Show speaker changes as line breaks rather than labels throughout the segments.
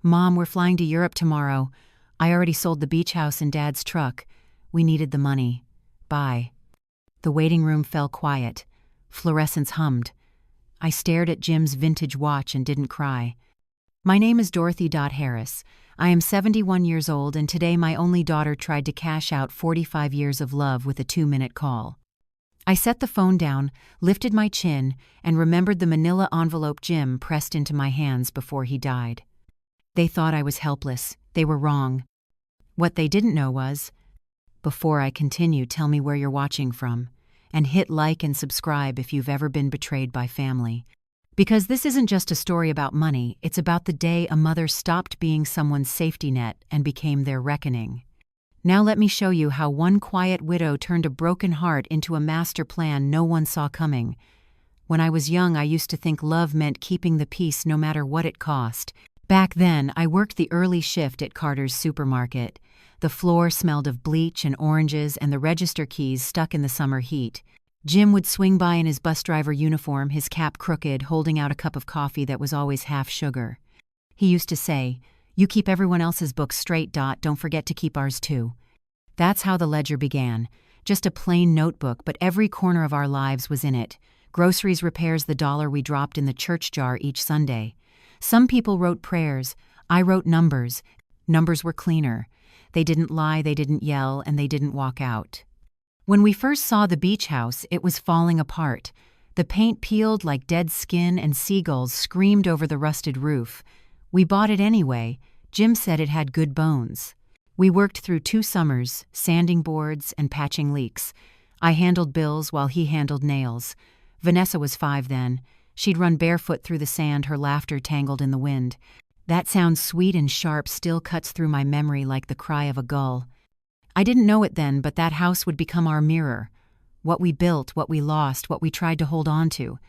"Mom, we're flying to Europe tomorrow. I already sold the beach house and Dad's truck. We needed the money. Bye." The waiting room fell quiet. Fluorescence hummed. I stared at Jim's vintage watch and didn't cry. "My name is Dorothy Harris. I am 71 years old, and today my only daughter tried to cash out 45 years of love with a 2-minute call." I set the phone down, lifted my chin, and remembered the manila envelope Jim pressed into my hands before he died. They thought I was helpless. They were wrong. What they didn't know was, before I continue, tell me where you're watching from, and hit like and subscribe if you've ever been betrayed by family. Because this isn't just a story about money, it's about the day a mother stopped being someone's safety net and became their reckoning. Now let me show you how one quiet widow turned a broken heart into a master plan no one saw coming. When I was young, I used to think love meant keeping the peace no matter what it cost. Back then, I worked the early shift at Carter's supermarket. The floor smelled of bleach and oranges, and the register keys stuck in the summer heat. Jim would swing by in his bus driver uniform, his cap crooked, holding out a cup of coffee that was always half sugar. He used to say, "You keep everyone else's books straight, don't forget to keep ours too." That's how the ledger began. Just a plain notebook, but every corner of our lives was in it. Groceries, repairs, the dollar we dropped in the church jar each Sunday. Some people wrote prayers. I wrote numbers. Numbers were cleaner. They didn't lie, they didn't yell, and they didn't walk out. When we first saw the beach house, it was falling apart. The paint peeled like dead skin, and seagulls screamed over the rusted roof. We bought it anyway. Jim said it had good bones. We worked through 2 summers, sanding boards and patching leaks. I handled bills while he handled nails. Vanessa was 5 then. She'd run barefoot through the sand, her laughter tangled in the wind. That sound, sweet and sharp, still cuts through my memory like the cry of a gull. I didn't know it then, but that house would become our mirror. What we built, what we lost, what we tried to hold on to.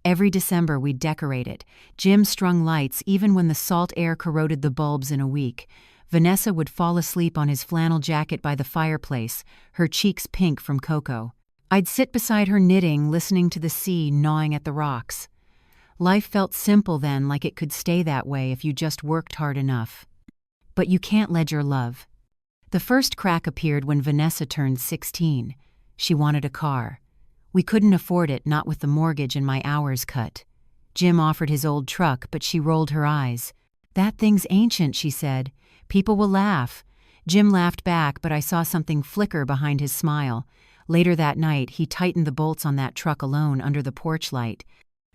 Every December we'd decorate it. Jim strung lights even when the salt air corroded the bulbs in a week. Vanessa would fall asleep on his flannel jacket by the fireplace, her cheeks pink from cocoa. I'd sit beside her knitting, listening to the sea gnawing at the rocks. Life felt simple then, like it could stay that way if you just worked hard enough. But you can't ledger love. The first crack appeared when Vanessa turned 16. She wanted a car. We couldn't afford it, not with the mortgage and my hours cut. Jim offered his old truck, but she rolled her eyes. "That thing's ancient," she said. "People will laugh." Jim laughed back, but I saw something flicker behind his smile. Later that night, he tightened the bolts on that truck alone under the porch light.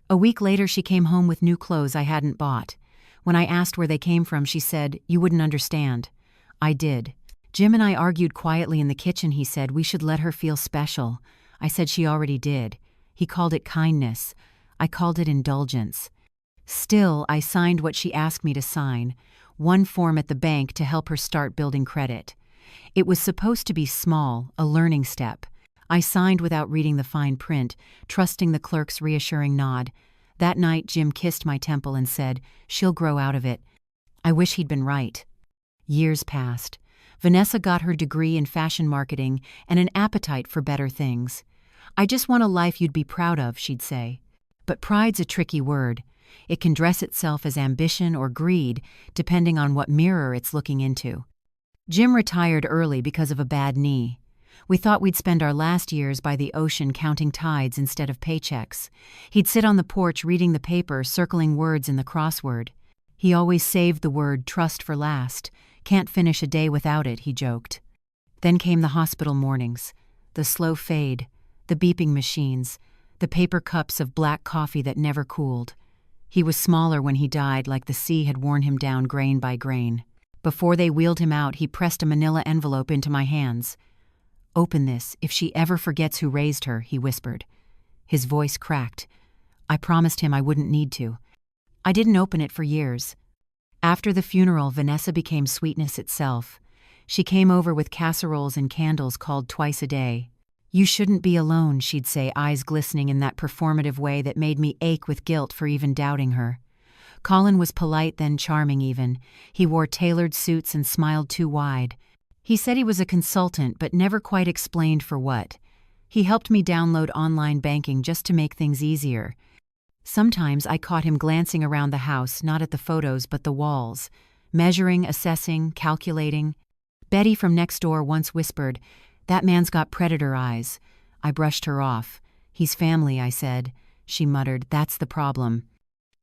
A week later, she came home with new clothes I hadn't bought. When I asked where they came from, she said, "You wouldn't understand." I did. Jim and I argued quietly in the kitchen. He said we should let her feel special. I said she already did. He called it kindness. I called it indulgence. Still, I signed what she asked me to sign, one form at the bank to help her start building credit. It was supposed to be small, a learning step. I signed without reading the fine print, trusting the clerk's reassuring nod. That night, Jim kissed my temple and said, "She'll grow out of it." I wish he'd been right. Years passed. Vanessa got her degree in fashion marketing and an appetite for better things. "I just want a life you'd be proud of," she'd say. But pride's a tricky word. It can dress itself as ambition or greed, depending on what mirror it's looking into. Jim retired early because of a bad knee. We thought we'd spend our last years by the ocean counting tides instead of paychecks. He'd sit on the porch reading the paper, circling words in the crossword. He always saved the word trust for last. "Can't finish a day without it," he joked. Then came the hospital mornings, the slow fade, the beeping machines, the paper cups of black coffee that never cooled. He was smaller when he died, like the sea had worn him down grain by grain. Before they wheeled him out, he pressed a manila envelope into my hands. "Open this. If she ever forgets who raised her," he whispered. His voice cracked. I promised him I wouldn't need to. I didn't open it for years. After the funeral, Vanessa became sweetness itself. She came over with casseroles and candles called twice a day. "You shouldn't be alone," she'd say, eyes glistening in that performative way that made me ache with guilt for even doubting her. Colin was polite, then charming even. He wore tailored suits and smiled too wide. He said he was a consultant, but never quite explained for what. He helped me download online banking just to make things easier. Sometimes I caught him glancing around the house, not at the photos but the walls. measuring, assessing, calculating. Betty from next door once whispered, "That man's got predator eyes." I brushed her off. "He's family," I said. She muttered, "That's the problem."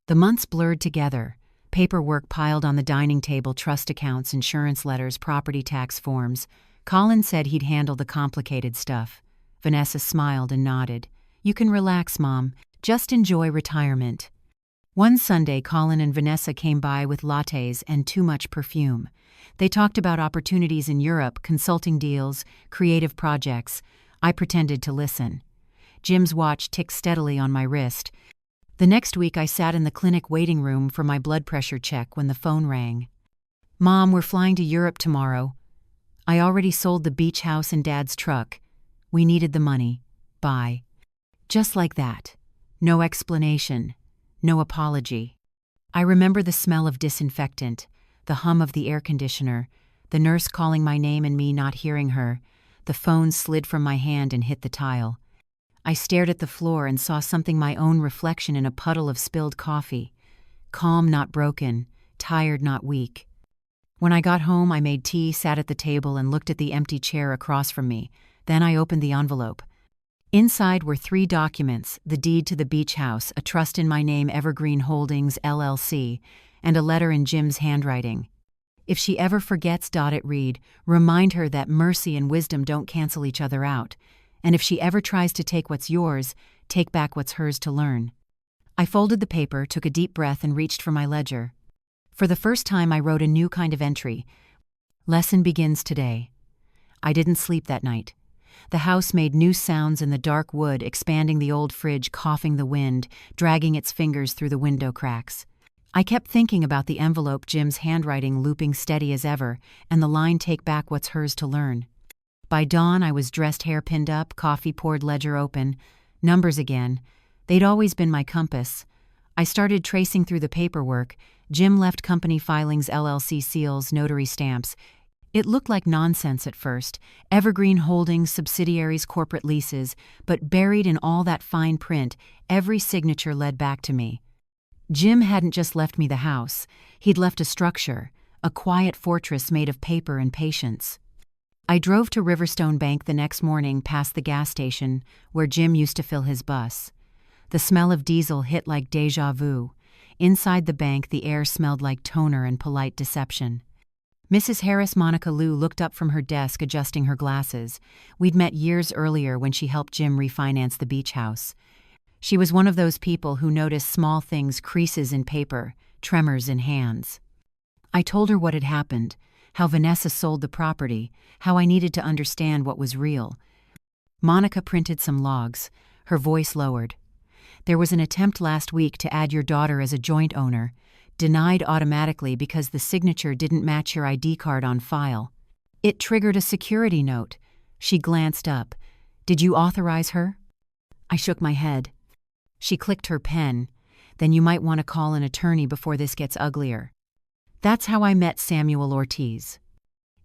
The months blurred together. Paperwork piled on the dining table, trust accounts, insurance letters, property tax forms. Colin said he'd handle the complicated stuff. Vanessa smiled and nodded. "You can relax, Mom. Just enjoy retirement." One Sunday, Colin and Vanessa came by with lattes and too much perfume. They talked about opportunities in Europe, consulting deals, creative projects. I pretended to listen. Jim's watch ticked steadily on my wrist. The next week, I sat in the clinic waiting room for my blood pressure check when the phone rang. "Mom, we're flying to Europe tomorrow. I already sold the beach house and Dad's truck. We needed the money. Bye." Just like that. No explanation. No apology. I remember the smell of disinfectant, the hum of the air conditioner, the nurse calling my name and me not hearing her. The phone slid from my hand and hit the tile. I stared at the floor and saw something, my own reflection in a puddle of spilled coffee. Calm, not broken. Tired, not weak. When I got home, I made tea, sat at the table, and looked at the empty chair across from me. Then I opened the envelope. Inside were 3 documents: the deed to the beach house, a trust in my name, Evergreen Holdings, LLC, and a letter in Jim's handwriting. "If she ever forgets," it read, "remind her that mercy and wisdom don't cancel each other out. And if she ever tries to take what's yours, take back what's hers to learn." I folded the paper, took a deep breath, and reached for my ledger. For the first time, I wrote a new kind of entry. "Lesson begins today." I didn't sleep that night. The house made new sounds in the dark wood, expanding, the old fridge coughing the wind, dragging its fingers through the window cracks. I kept thinking about the envelope, Jim's handwriting looping steady as ever, and the line, "Take back what's hers to learn." By dawn, I was dressed, hair pinned up, coffee poured, ledger open. Numbers again. They'd always been my compass. I started tracing through the paperwork. Jim left company filings, LLC seals, notary stamps. It looked like nonsense at first. Evergreen Holdings, subsidiaries, corporate leases. But buried in all that fine print, every signature led back to me. Jim hadn't just left me the house. He'd left a structure, a quiet fortress made of paper and patience. I drove to Riverstone Bank the next morning, past the gas station where Jim used to fill his bus. The smell of diesel hit like déjà vu. Inside the bank, the air smelled like toner and polite deception. Mrs. Harris, Monica Lou, looked up from her desk, adjusting her glasses. We'd met years earlier when she helped Jim refinance the beach house. She was one of those people who notice small things, creases in paper, tremors in hands. I told her what had happened, how Vanessa sold the property, how I needed to understand what was real. Monica printed some logs. Her voice lowered. "There was an attempt last week to add your daughter as a joint owner. Denied automatically because the signature didn't match your ID card on file. It triggered a security note." She glanced up. "Did you authorize her?" I shook my head. She clicked her pen. "Then you might want to call an attorney before this gets uglier." That's how I met Samuel Ortiz.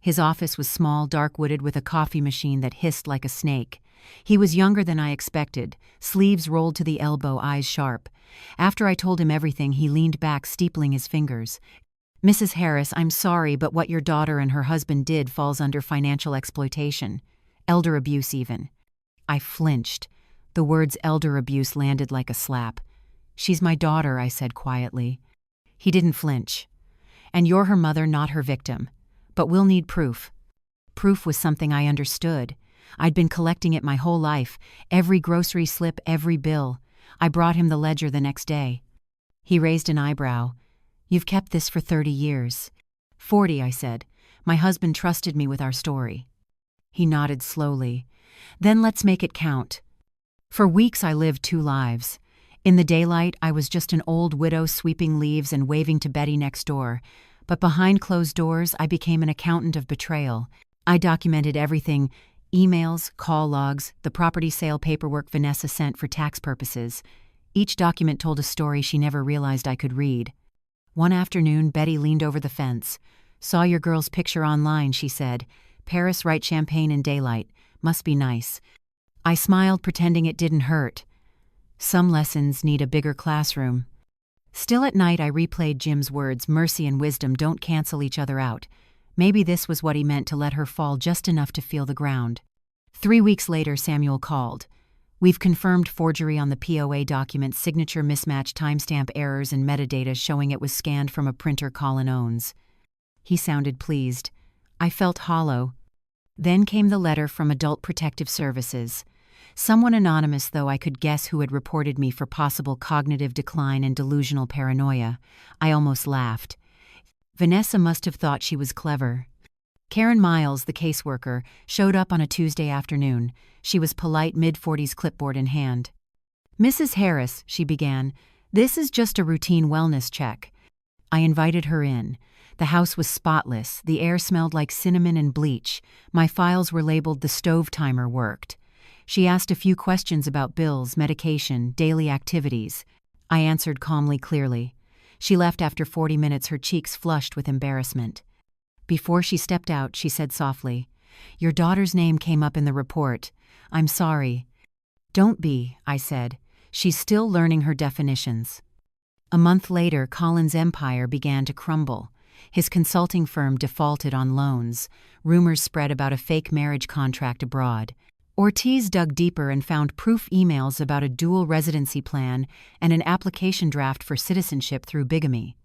His office was small, dark-wooded, with a coffee machine that hissed like a snake. He was younger than I expected, sleeves rolled to the elbow, eyes sharp. After I told him everything, he leaned back, steepling his fingers. "Mrs. Harris, I'm sorry, but what your daughter and her husband did falls under financial exploitation. Elder abuse, even." I flinched. The words elder abuse landed like a slap. "She's my daughter," I said quietly. He didn't flinch. "And you're her mother, not her victim. But we'll need proof." Proof was something I understood. I'd been collecting it my whole life, every grocery slip, every bill. I brought him the ledger the next day. He raised an eyebrow. "You've kept this for 30 years. 40, I said. "My husband trusted me with our story." He nodded slowly. "Then let's make it count." For weeks I lived 2 lives. In the daylight, I was just an old widow sweeping leaves and waving to Betty next door. But behind closed doors, I became an accountant of betrayal. I documented everything: emails, call logs, the property sale paperwork Vanessa sent for tax purposes. Each document told a story she never realized I could read. One afternoon, Betty leaned over the fence. "Saw your girl's picture online," she said. "Paris, right, champagne in daylight. Must be nice." I smiled, pretending it didn't hurt. Some lessons need a bigger classroom. Still at night, I replayed Jim's words, mercy and wisdom don't cancel each other out. Maybe this was what he meant, to let her fall just enough to feel the ground. 3 weeks later, Samuel called. We've confirmed forgery on the POA document, signature mismatch, timestamp errors, and metadata showing it was scanned from a printer Colin owns. He sounded pleased. I felt hollow. Then came the letter from Adult Protective Services. Someone anonymous, though I could guess who had reported me for possible cognitive decline and delusional paranoia. I almost laughed. Vanessa must have thought she was clever. Karen Miles, the caseworker, showed up on a Tuesday afternoon. She was polite, mid-40s, clipboard in hand. "Mrs. Harris," she began, "this is just a routine wellness check." I invited her in. The house was spotless. The air smelled like cinnamon and bleach. My files were labeled "The Stove Timer Worked." She asked a few questions about bills, medication, daily activities. I answered calmly, clearly. She left after 40 minutes, her cheeks flushed with embarrassment. Before she stepped out, she said softly, "Your daughter's name came up in the report. I'm sorry." "Don't be," I said. "She's still learning her definitions." A month later, Colin's empire began to crumble. His consulting firm defaulted on loans. Rumors spread about a fake marriage contract abroad. Ortiz dug deeper and found proof emails about a dual residency plan and an application draft for citizenship through bigamy.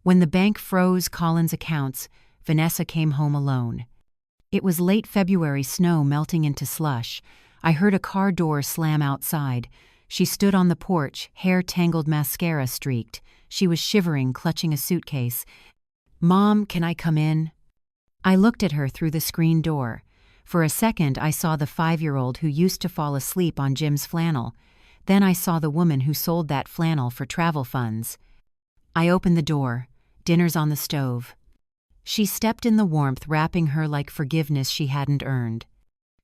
When the bank froze Colin's accounts, Vanessa came home alone. It was late February, snow melting into slush. I heard a car door slam outside. She stood on the porch, hair tangled, mascara streaked. She was shivering, clutching a suitcase. "Mom, can I come in?" I looked at her through the screen door. For a second, I saw the 5-year-old who used to fall asleep on Jim's flannel. Then I saw the woman who sold that flannel for travel funds. I opened the door. Dinner's on the stove. She stepped in the warmth, wrapping her like forgiveness she hadn't earned.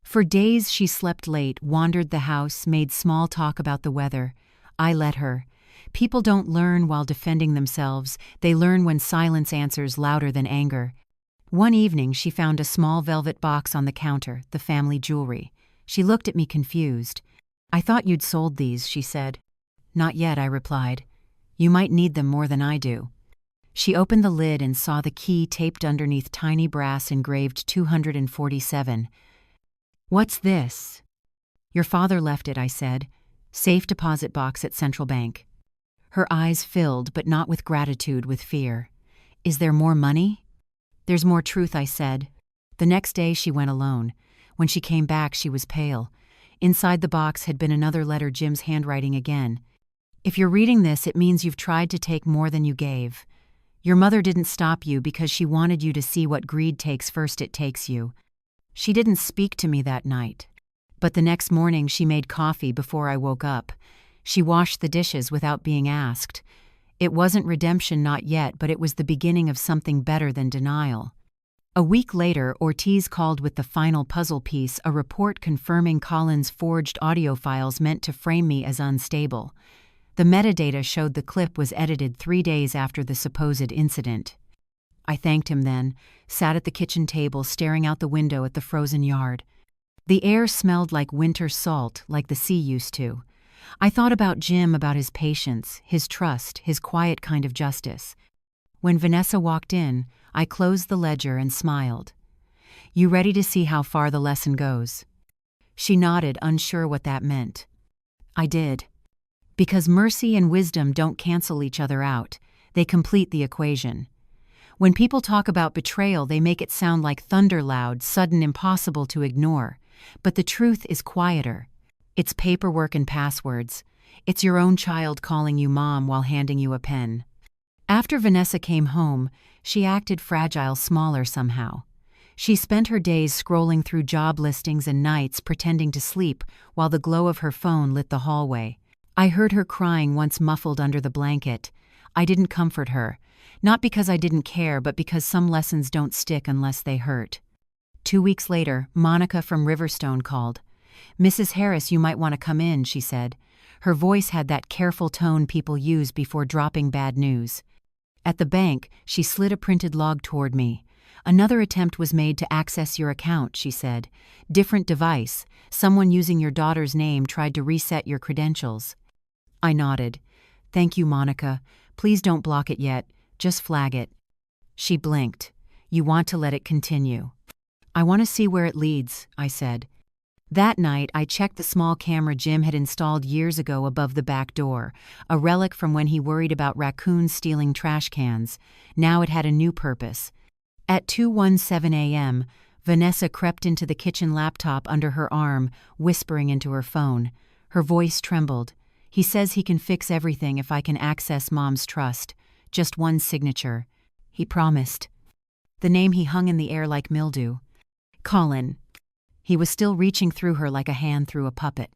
For days she slept late, wandered the house, made small talk about the weather. I let her. People don't learn while defending themselves. They learn when silence answers louder than anger. One evening she found a small velvet box on the counter, the family jewelry. She looked at me confused. "I thought you'd sold these," she said. "Not yet," I replied. "You might need them more than I do." She opened the lid and saw the key taped underneath, tiny brass engraved 247. "What's this?" "Your father left it," I said. "Safe deposit box at Central Bank." Her eyes filled, but not with gratitude, with fear. "Is there more money?" "There's more truth," I said. The next day she went alone. When she came back, she was pale. Inside the box had been another letter, Jim's handwriting again. "If you're reading this, it means you've tried to take more than you gave. Your mother didn't stop you because she wanted you to see what greed takes first. It takes you." She didn't speak to me that night. But the next morning she made coffee before I woke up. She washed the dishes without being asked. It wasn't redemption, not yet, but it was the beginning of something better than denial. A week later, Ortiz called with the final puzzle piece, a report confirming Colin's forged audio files meant to frame me as unstable. The metadata showed the clip was edited 3 days after the supposed incident. I thanked him then, sat at the kitchen table staring out the window at the frozen yard. The air smelled like winter salt, like the sea used to. I thought about Jim, about his patience, his trust, his quiet kind of justice. When Vanessa walked in, I closed the ledger and smiled. "You ready to see how far the lesson goes?" She nodded, unsure what that meant. I did. Because mercy and wisdom don't cancel each other out. They complete the equation. When people talk about betrayal, they make it sound like thunder, loud, sudden, impossible to ignore. But the truth is quieter. It's paperwork and passwords. It's your own child calling you mom while handing you a pen. After Vanessa came home, she acted fragile, smaller somehow. She spent her days scrolling through job listings and nights pretending to sleep while the glow of her phone lit the hallway. I heard her crying once, muffled under the blanket. I didn't comfort her. Not because I didn't care, but because some lessons don't stick unless they hurt. 2 weeks later, Monica from Riverstone called. "Mrs. Harris, you might want to come in," she said. Her voice had that careful tone people use before dropping bad news. At the bank, she slid a printed log toward me. "Another attempt was made to access your account," she said. "Different device. Someone using your daughter's name tried to reset your credentials." I nodded. "Thank you, Monica. Please don't block it yet, just flag it. She blinked. You want to let it continue. I want to see where it leads, I said. That night, I checked the small camera Jim had installed years ago above the back door, a relic from when he worried about raccoons stealing trash cans. Now it had a new purpose. At 2:17 a.m., Vanessa crept into the kitchen laptop under her arm, whispering into her phone. Her voice trembled. He says he can fix everything if I can access Mom's trust. Just one signature. He promised. The name he hung in the air like mildew. Colin. He was still reaching through her like a hand through a puppet.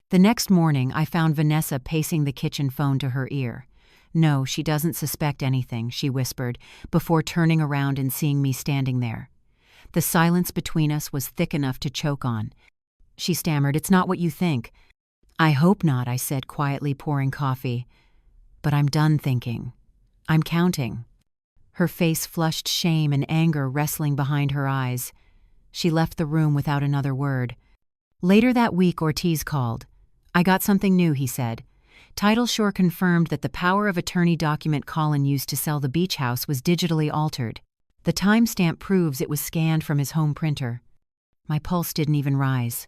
The next morning, I found Vanessa pacing the kitchen phone to her ear. No, she doesn't suspect anything, she whispered, before turning around and seeing me standing there. The silence between us was thick enough to choke on. She stammered, "It's not what you think." "I hope not," I said, quietly pouring coffee. "But I'm done thinking. I'm counting." Her face flushed, shame and anger wrestling behind her eyes. She left the room without another word. Later that week, Ortiz called. "I got something new," he said. TitleSure confirmed that the power of attorney document Colin used to sell the beach house was digitally altered. The timestamp proves it was scanned from his home printer. My pulse didn't even rise.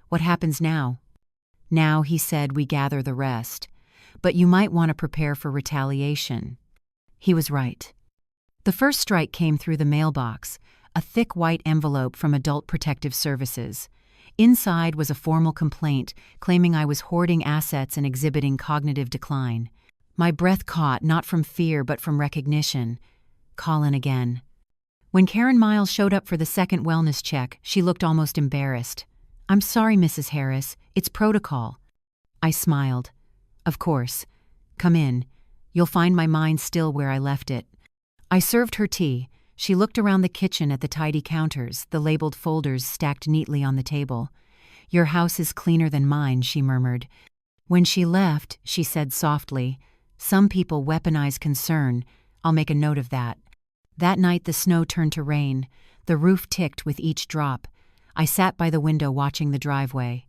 "What happens now?" "Now," he said, "we gather the rest. But you might want to prepare for retaliation." He was right. The first strike came through the mailbox, a thick white envelope from Adult Protective Services. Inside was a formal complaint claiming I was hoarding assets and exhibiting cognitive decline. My breath caught, not from fear but from recognition. Colin again. When Karen Miles showed up for the second wellness check, she looked almost embarrassed. "I'm sorry, Mrs. Harris. It's protocol." I smiled. "Of course. Come in. You'll find my mind still where I left it." I served her tea. She looked around the kitchen at the tidy counters, the labeled folders stacked neatly on the table. "Your house is cleaner than mine," she murmured. When she left, she said softly, "Some people weaponize concern. I'll make a note of that." That night the snow turned to rain. The roof ticked with each drop. I sat by the window watching the driveway.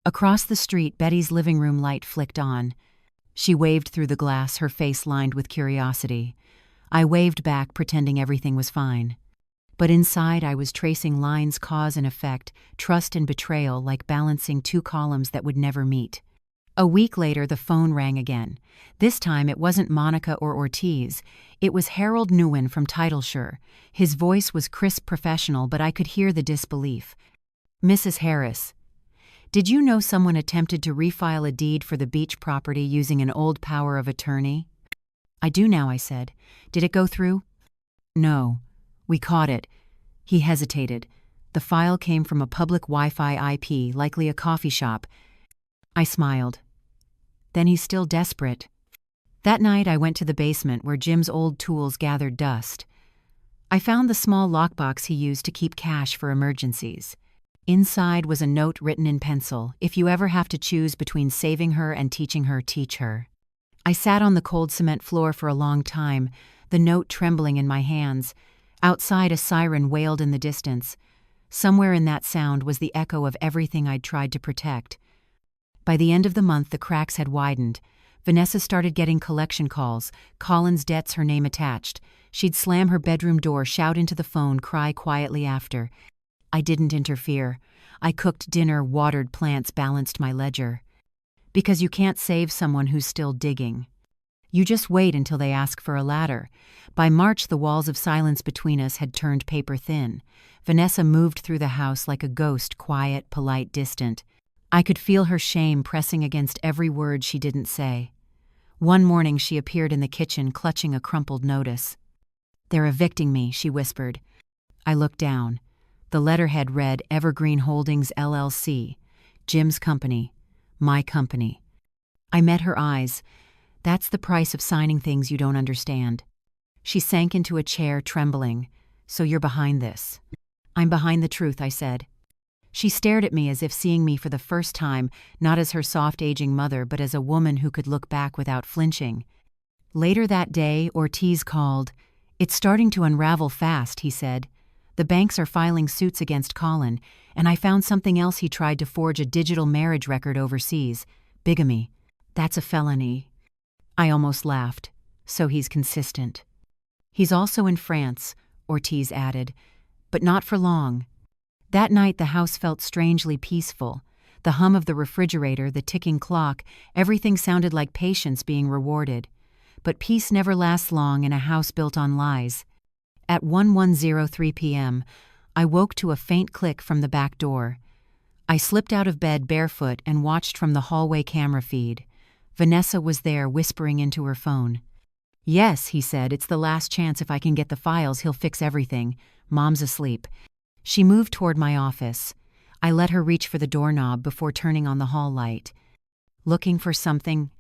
Across the street, Betty's living room light flicked on. She waved through the glass, her face lined with curiosity. I waved back, pretending everything was fine. But inside I was tracing lines, cause and effect, trust and betrayal, like balancing two columns that would never meet. A week later, the phone rang again. This time it wasn't Monica or Ortiz. It was Harold Nguyen from TitleSure. His voice was crisp, professional, but I could hear the disbelief. "Mrs. Harris, did you know someone attempted to refile a deed for the beach property using an old power of attorney?" "I do now," I said. "Did it go through?" "No. We caught it." He hesitated. "The file came from a public Wi-Fi IP, likely a coffee shop." I smiled. "Then he's still desperate." That night I went to the basement where Jim's old tools gathered dust. I found the small lockbox he used to keep cash for emergencies. Inside was a note written in pencil, "If you ever have to choose between saving her and teaching her, teach her." I sat on the cold cement floor for a long time, the note trembling in my hands. Outside, a siren wailed in the distance. Somewhere in that sound was the echo of everything I'd tried to protect. By the end of the month, the cracks had widened. Vanessa started getting collection calls, Colin's debts her name attached. She'd slam her bedroom door, shout into the phone, cry quietly after. I didn't interfere. I cooked dinner, watered plants, balanced my ledger. Because you can't save someone who's still digging. You just wait until they ask for a ladder. By March, the walls of silence between us had turned paper thin. Vanessa moved through the house like a ghost, quiet, polite, distant. I could feel her shame pressing against every word she didn't say. One morning she appeared in the kitchen, clutching a crumpled notice. "They're evicting me," she whispered. I looked down. The letterhead read Evergreen Holdings LLC, Jim's company, my company. I met her eyes. "That's the price of signing things you don't understand." She sank into a chair, trembling. "So you're behind this?" "I'm behind the truth," I said. She stared at me as if seeing me for the first time, not as her soft aging mother, but as a woman who could look back without flinching. Later that day, Ortiz called. "It's starting to unravel fast," he said. "The banks are filing suits against Colin, and I found something else. He tried to forge a digital marriage record overseas. Bigamy. That's a felony." I almost laughed. So he's consistent. He's also in France, Ortiz added, but not for long. That night the house felt strangely peaceful. The hum of the refrigerator, the ticking clock, everything sounded like patience being rewarded. But peace never lasts long in a house built on lies. At 11:03 p.m., I woke to a faint click from the back door. I slipped out of bed barefoot and watched from the hallway camera feed. Vanessa was there, whispering into her phone. "Yes," he said, "it's the last chance. If I can get the files, he'll fix everything. Mom's asleep." She moved toward my office. I let her reach for the doorknob before turning on the hall light. "Looking for something?"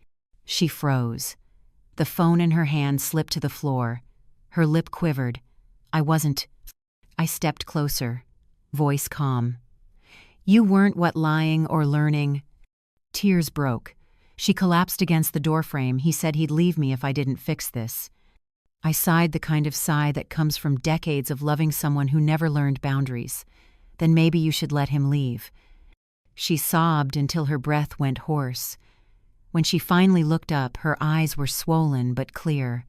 She froze. The phone in her hand slipped to the floor. Her lip quivered. "I wasn't." I stepped closer. Voice calm. "You weren't what lying or learning." Tears broke. She collapsed against the doorframe. "He said he'd leave me if I didn't fix this." I sighed, the kind of sigh that comes from decades of loving someone who never learned boundaries. "Then maybe you should let him leave." She sobbed until her breath went hoarse. When she finally looked up, her eyes were swollen but clear.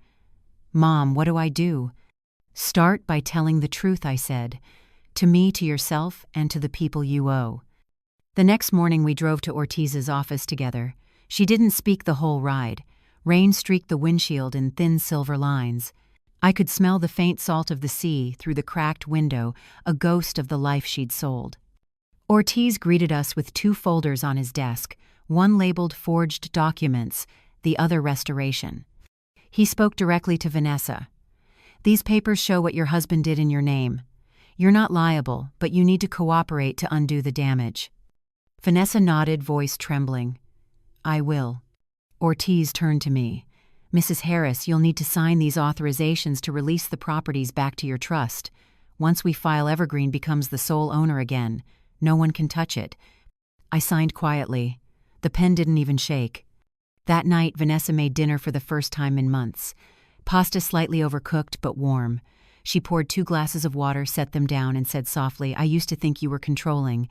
"Mom, what do I do?" "Start by telling the truth," I said. "To me, to yourself, and to the people you owe." The next morning we drove to Ortiz's office together. She didn't speak the whole ride. Rain streaked the windshield in thin silver lines. I could smell the faint salt of the sea through the cracked window, a ghost of the life she'd sold. Ortiz greeted us with 2 folders on his desk, one labeled Forged Documents, the other Restoration. He spoke directly to Vanessa. "These papers show what your husband did in your name. You're not liable, but you need to cooperate to undo the damage." Vanessa nodded, voice trembling. "I will." Ortiz turned to me. "Mrs. Harris, you'll need to sign these authorizations to release the properties back to your trust. Once we file, Evergreen becomes the sole owner again. No one can touch it." I signed quietly. The pen didn't even shake. That night, Vanessa made dinner for the first time in months. Pasta slightly overcooked but warm. She poured 2 glasses of water, set them down, and said softly, "I used to think you were controlling.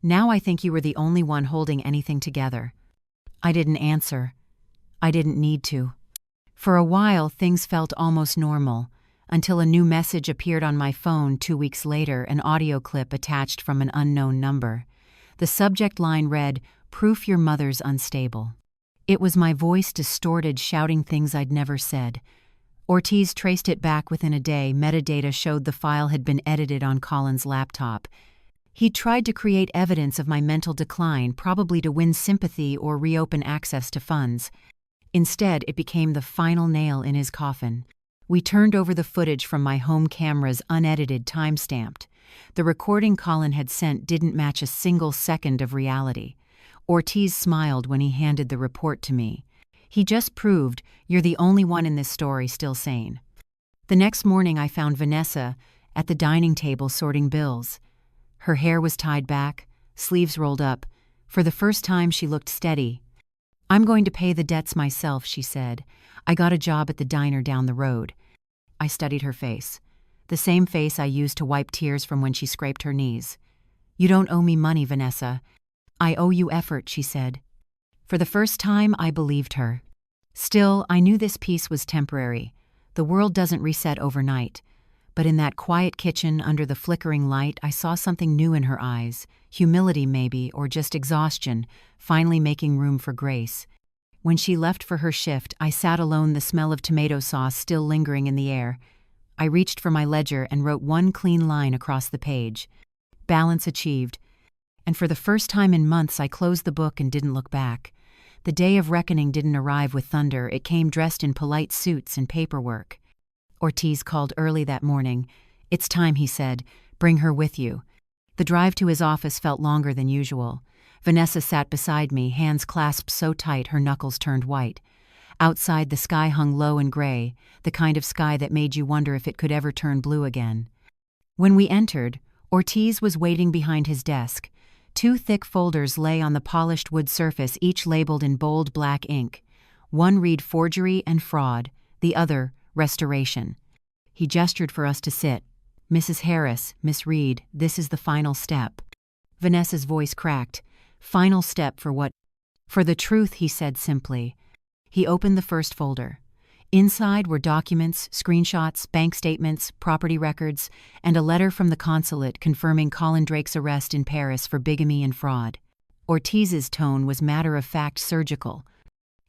Now I think you were the only one holding anything together." I didn't answer. I didn't need to. For a while, things felt almost normal, until a new message appeared on my phone 2 weeks later, an audio clip attached from an unknown number. The subject line read, "Proof your mother's unstable." It was my voice distorted, shouting things I'd never said. Ortiz traced it back within a day. Metadata showed the file had been edited on Colin's laptop. He tried to create evidence of my mental decline, probably to win sympathy or reopen access to funds. Instead, it became the final nail in his coffin. We turned over the footage from my home cameras, unedited, time-stamped. The recording Colin had sent didn't match a single second of reality. Ortiz smiled when he handed the report to me. "He just proved you're the only one in this story still sane." The next morning I found Vanessa at the dining table sorting bills. Her hair was tied back, sleeves rolled up. For the first time she looked steady. "I'm going to pay the debts myself," she said. "I got a job at the diner down the road." I studied her face. The same face I used to wipe tears from when she scraped her knees. "You don't owe me money, Vanessa. I owe you effort," she said. For the first time, I believed her. Still, I knew this peace was temporary. The world doesn't reset overnight. But in that quiet kitchen, under the flickering light, I saw something new in her eyes. Humility, maybe, or just exhaustion, finally making room for grace. When she left for her shift, I sat alone, the smell of tomato sauce still lingering in the air. I reached for my ledger and wrote one clean line across the page. Balance achieved. And for the first time in months, I closed the book and didn't look back. The day of reckoning didn't arrive with thunder. It came dressed in polite suits and paperwork. Ortiz called early that morning. "It's time," he said. "Bring her with you." The drive to his office felt longer than usual. Vanessa sat beside me, hands clasped so tight her knuckles turned white. Outside, the sky hung low and gray, the kind of sky that made you wonder if it could ever turn blue again. When we entered, Ortiz was waiting behind his desk. 2 thick folders lay on the polished wood surface, each labeled in bold black ink. One read Forgery and Fraud, the other Restoration. He gestured for us to sit. "Mrs. Harris, Miss Reed, this is the final step." Vanessa's voice cracked. "Final step for what?" "For the truth," he said simply. He opened the first folder. Inside were documents, screenshots, bank statements, property records, and a letter from the consulate confirming Colin Drake's arrest in Paris for bigamy and fraud. Ortiz's tone was matter-of-fact surgical.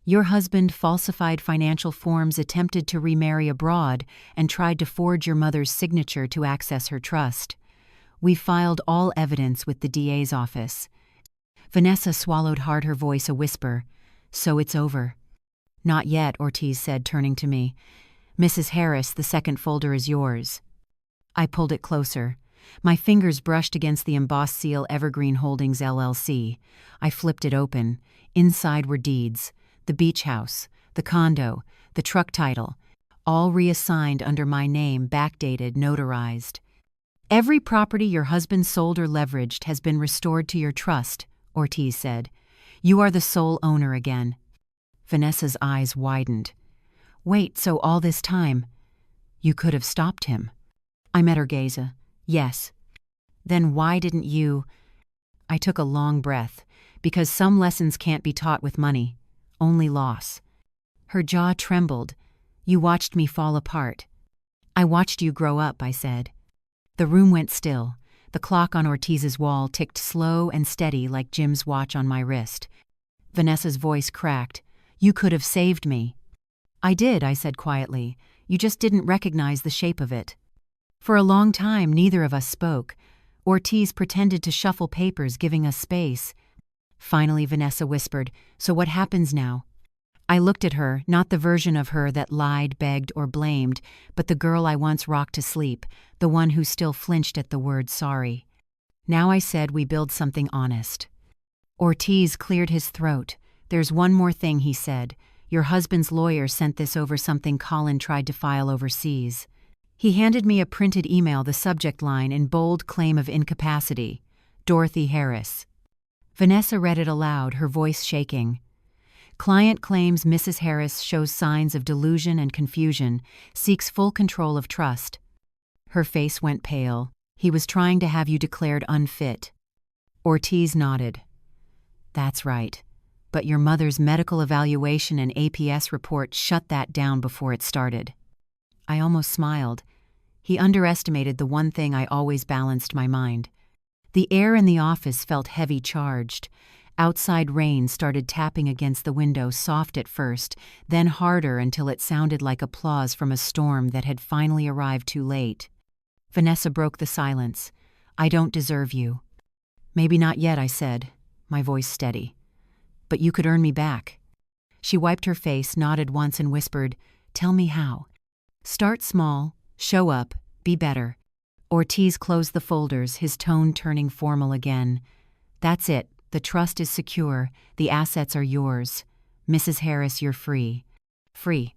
Your husband falsified financial forms, attempted to remarry abroad, and tried to forge your mother's signature to access her trust. We filed all evidence with the DA's office. Vanessa swallowed hard, her voice a whisper. So it's over. Not yet, Ortiz said, turning to me. Mrs. Harris, the second folder is yours. I pulled it closer. My fingers brushed against the embossed seal, Evergreen Holdings LLC. I flipped it open. Inside were deeds. The beach house, the condo, the truck title, all reassigned under my name, backdated, notarized. Every property your husband sold or leveraged has been restored to your trust, Ortiz said. You are the sole owner again. Vanessa's eyes widened. Wait, so all this time, you could have stopped him? I met her gaze. Yes. Then why didn't you? I took a long breath. Because some lessons can't be taught with money. Only loss. Her jaw trembled. You watched me fall apart. I watched you grow up, I said. The room went still. The clock on Ortiz's wall ticked slow and steady like Jim's watch on my wrist. Vanessa's voice cracked. You could have saved me. I did, I said quietly. You just didn't recognize the shape of it. For a long time, neither of us spoke. Ortiz pretended to shuffle papers, giving us space. Finally, Vanessa whispered, So what happens now? I looked at her, not the version of her that lied, begged, or blamed, but the girl I once rocked to sleep, the one who still flinched at the word sorry. Now I said we build something honest. Ortiz cleared his throat. There's one more thing, he said. Your husband's lawyer sent this over something Colin tried to file overseas. He handed me a printed email, the subject line in bold, claim of incapacity. Dorothy Harris. Vanessa read it aloud, her voice shaking. Client claims Mrs. Harris shows signs of delusion and confusion, seeks full control of trust. Her face went pale. He was trying to have you declared unfit. Ortiz nodded. That's right. But your mother's medical evaluation and APS report shut that down before it started. I almost smiled. He underestimated the one thing I always balanced my mind. The air in the office felt heavy charged. Outside rain started tapping against the window, soft at first, then harder until it sounded like applause from a storm that had finally arrived too late. Vanessa broke the silence. I don't deserve you. Maybe not yet, I said, my voice steady. But you could earn me back. She wiped her face, nodded once and whispered, Tell me how. Start small, show up, be better. Ortiz closed the folders, his tone turning formal again. That's it. The trust is secure. The assets are yours. Mrs. Harris, you're free. Free.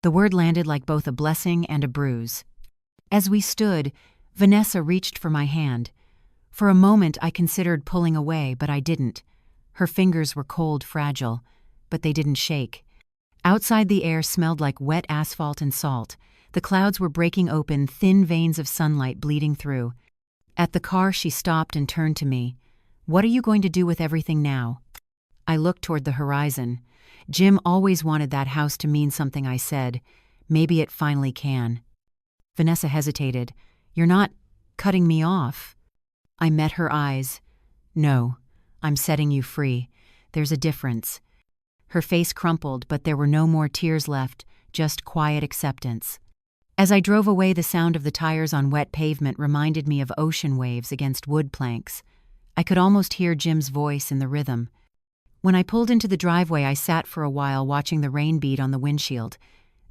The word landed like both a blessing and a bruise. As we stood, Vanessa reached for my hand. For a moment I considered pulling away, but I didn't. Her fingers were cold, fragile, but they didn't shake. Outside, the air smelled like wet asphalt and salt. The clouds were breaking open, thin veins of sunlight bleeding through. At the car, she stopped and turned to me. What are you going to do with everything now? I looked toward the horizon. Jim always wanted that house to mean something, I said. Maybe it finally can. Vanessa hesitated. You're not cutting me off? I met her eyes. No, I'm setting you free. There's a difference. Her face crumpled, but there were no more tears left, just quiet acceptance. As I drove away, the sound of the tires on wet pavement reminded me of ocean waves against wood planks. I could almost hear Jim's voice in the rhythm. When I pulled into the driveway, I sat for a while watching the rain beat on the windshield.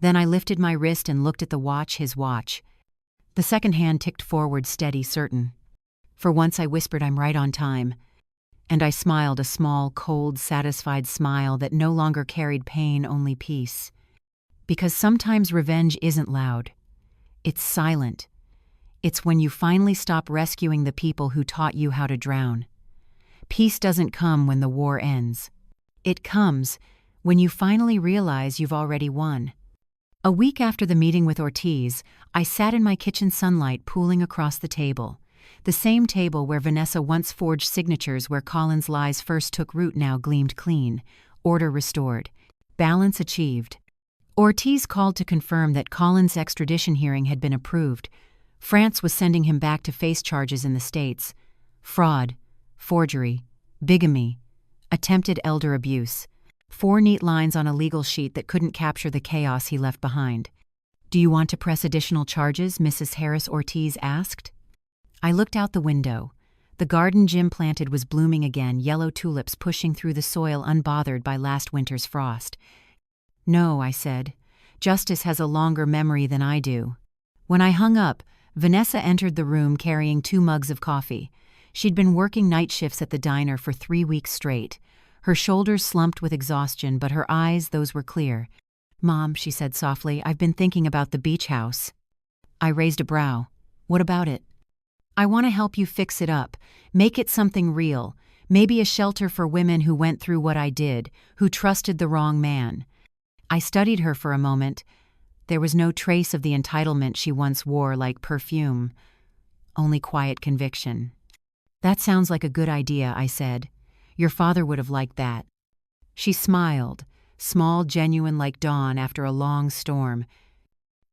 Then I lifted my wrist and looked at the watch, his watch. The second hand ticked forward, steady, certain. For once I whispered, I'm right on time. And I smiled, a small, cold, satisfied smile that no longer carried pain, only peace. Because sometimes revenge isn't loud. It's silent. It's when you finally stop rescuing the people who taught you how to drown. Peace doesn't come when the war ends. It comes when you finally realize you've already won. A week after the meeting with Ortiz, I sat in my kitchen sunlight pooling across the table. The same table where Vanessa once forged signatures, where Colin's lies first took root, now gleamed clean. Order restored. Balance achieved. Ortiz called to confirm that Colin's extradition hearing had been approved. France was sending him back to face charges in the States: fraud, forgery, bigamy, attempted elder abuse. 4 neat lines on a legal sheet that couldn't capture the chaos he left behind. "Do you want to press additional charges?" Mrs. Harris Ortiz asked. I looked out the window. The garden Jim planted was blooming again, yellow tulips pushing through the soil unbothered by last winter's frost. "No," I said. "Justice has a longer memory than I do." When I hung up, Vanessa entered the room carrying 2 mugs of coffee. She'd been working night shifts at the diner for 3 weeks straight. Her shoulders slumped with exhaustion, but her eyes, those were clear. "Mom," she said softly, "I've been thinking about the beach house." I raised a brow. "What about it?" "I want to help you fix it up, make it something real, maybe a shelter for women who went through what I did, who trusted the wrong man." I studied her for a moment. There was no trace of the entitlement she once wore like perfume, only quiet conviction. "That sounds like a good idea," I said. "Your father would have liked that." She smiled, small, genuine like dawn after a long storm.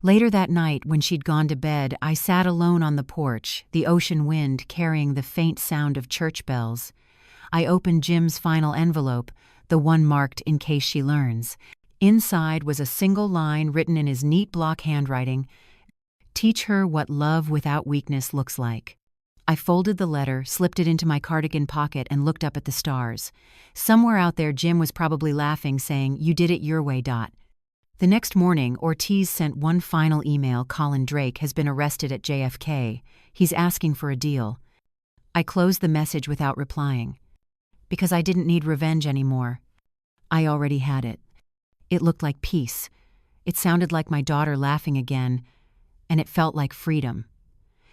Later that night, when she'd gone to bed, I sat alone on the porch, the ocean wind carrying the faint sound of church bells. I opened Jim's final envelope, the one marked "in case she learns." Inside was a single line written in his neat block handwriting: "Teach her what love without weakness looks like." I folded the letter, slipped it into my cardigan pocket, and looked up at the stars. Somewhere out there, Jim was probably laughing, saying, "You did it your way." The next morning, Ortiz sent one final email: "Colin Drake has been arrested at JFK. He's asking for a deal." I closed the message without replying. Because I didn't need revenge anymore. I already had it. It looked like peace. It sounded like my daughter laughing again, and it felt like freedom.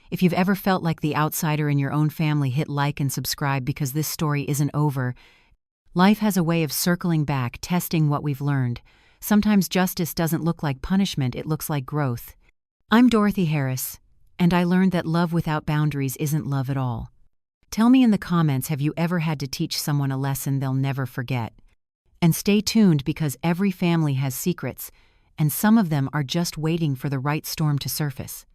If you've ever felt like the outsider in your own family, hit like and subscribe, because this story isn't over. Life has a way of circling back, testing what we've learned. Sometimes justice doesn't look like punishment, it looks like growth. I'm Dorothy Harris, and I learned that love without boundaries isn't love at all. Tell me in the comments, have you ever had to teach someone a lesson they'll never forget? And stay tuned, because every family has secrets, and some of them are just waiting for the right storm to surface.